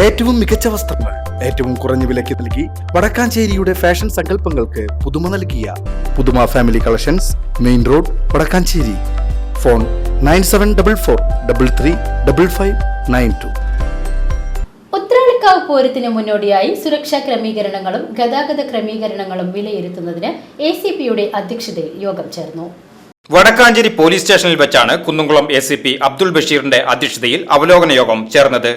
ഏറ്റവും മികച്ച വസ്ത്രങ്ങൾ ഏറ്റവും കുറഞ്ഞ വിലയ്ക്ക് നൽകി വടക്കാഞ്ചേരിയുടെ ഫാഷൻ സങ്കല്പങ്ങൾക്ക് പുതുമ നൽകിയ പുതുമ family collections, main road, Vadakkanchery. Phone 9744335592. Uthralikkavu പൂരത്തിന് മുന്നോടിയായി സുരക്ഷാ ക്രമീകരണങ്ങളും ഗതാഗത ക്രമീകരണങ്ങളും വിലയിരുത്തുന്നതിന് ACPയുടെ അധ്യക്ഷതയിൽ യോഗം ചേർന്നു. വടക്കാഞ്ചേരി പോലീസ് സ്റ്റേഷനിൽ വെച്ചാണ് കുന്നംകുളം ACP അബ്ദുൾ ബഷീറിന്റെ അധ്യക്ഷതയിൽ അവലോകന യോഗം ചേർന്നത്.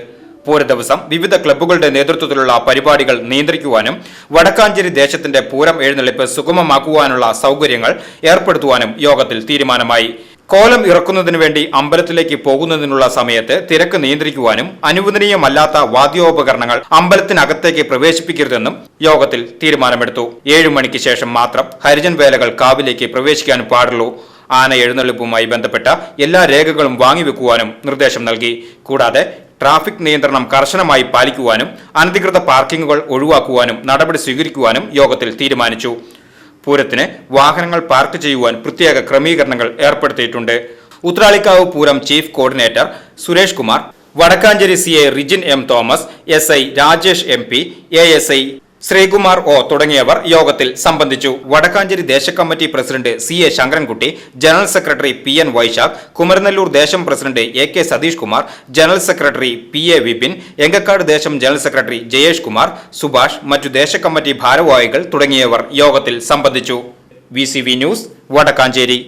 പൂരദിവസം വിവിധ ക്ലബ്ബുകളുടെ നേതൃത്വത്തിലുള്ള പരിപാടികൾ നിയന്ത്രിക്കുവാനും വടക്കാഞ്ചേരി ദേശത്തിന്റെ പൂരം എഴുന്നള്ളിപ്പ് സുഗമമാക്കുവാനുള്ള സൗകര്യങ്ങൾ ഏർപ്പെടുത്തുവാനും യോഗത്തിൽ തീരുമാനമായി. കോലം ഇറക്കുന്നതിനു വേണ്ടി അമ്പലത്തിലേക്ക് പോകുന്നതിനുള്ള സമയത്ത് തിരക്ക് നിയന്ത്രിക്കുവാനും അനുവദനീയമല്ലാത്ത വാദ്യോപകരണങ്ങൾ അമ്പലത്തിനകത്തേക്ക് പ്രവേശിപ്പിക്കരുതെന്നും യോഗത്തിൽ തീരുമാനമെടുത്തു. 7 മണിക്ക് ശേഷം മാത്രം ഹരിജൻ വേലകൾ കാവിലേക്ക് പ്രവേശിക്കാൻ പാടുള്ളൂ. ആന എഴുന്നള്ളിപ്പുമായി ബന്ധപ്പെട്ട എല്ലാ രേഖകളും വാങ്ങിവെക്കുവാനും നിർദ്ദേശം നൽകി. കൂടാതെ ട്രാഫിക് നിയന്ത്രണം കർശനമായി പാലിക്കുവാനും അനധികൃത പാർക്കിങ്ങുകൾ ഒഴിവാക്കുവാനും നടപടി സ്വീകരിക്കുവാനും യോഗത്തിൽ തീരുമാനിച്ചു. പൂരത്തിന് വാഹനങ്ങൾ പാർക്ക് ചെയ്യുവാൻ പ്രത്യേക ക്രമീകരണങ്ങൾ ഏർപ്പെടുത്തിയിട്ടുണ്ട്. Uthralikkavu Pooram chief coordinator Suresh Kumar, Vadakkanchery CA Rijin M Thomas, SI Rajesh MP, ASI Sreekumar O തുടങ്ങിയവർ യോഗത്തിൽ സംബന്ധിച്ചു. വടക്കാഞ്ചേരി ദേശകമ്മിറ്റി president CA Sankarankutty, general secretary PN Vaisakh, Kumaranellur ദേശം president AK Satheesh Kumar, general secretary PA Vipin, Engakkad ദേശം ജനറൽ സെക്രട്ടറി ജയേഷ് കുമാർ, സുഭാഷ്, മറ്റു ദേശകമ്മിറ്റി ഭാരവാഹികൾ തുടങ്ങിയവർ യോഗത്തിൽ സംബന്ധിച്ചു. VCV news, Vadakkanchery.